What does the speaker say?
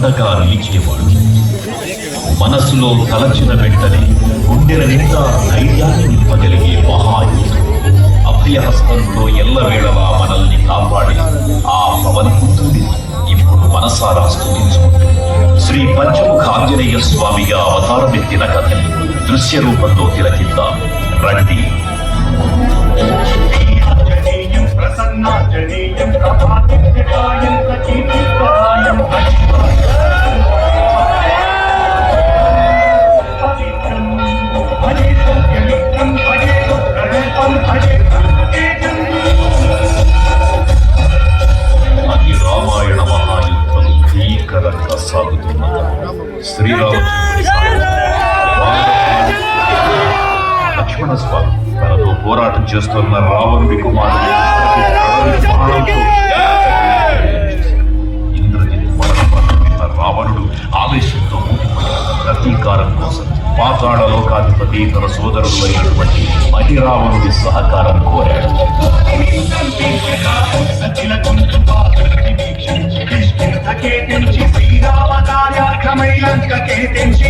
అండగా నిలిచేవాడు. మనసులో తలచిన వెంటనే గుండెల నిండా ధైర్యాన్ని నింపగలిగే మహాయుధుడు. అభయహస్తంతో ఎల్లవేళలా మనల్ని కాపాడి ఆ పవనపుత్రుడి ఇప్పుడు మనసారా స్తుతించుకుంటూ శ్రీ పంచముఖ ఆంజనేయ స్వామిగా అవతారమెత్తిన కథని దృశ్య రూపంలో తిలకిద్దాం రండి. అది రామాయణ మహాయుద్ధం భీకరంగా సాగుతున్నది. లక్ష్మణ స్వామి తనతో పోరాటం చేస్తున్న రావణుడి కుమారుడు ఇంద్రజిత్ మరణపడుతున్న రావణుడు ఆవేశంతో ప్రతీకారం కోసం పాతాళ లోకాధిపతి తన సోదరుడు అయినటువంటి మహిరావణుడి సహకారం కోరాడు. శ్రీరామ కార్యార్థమై లంకకేతించి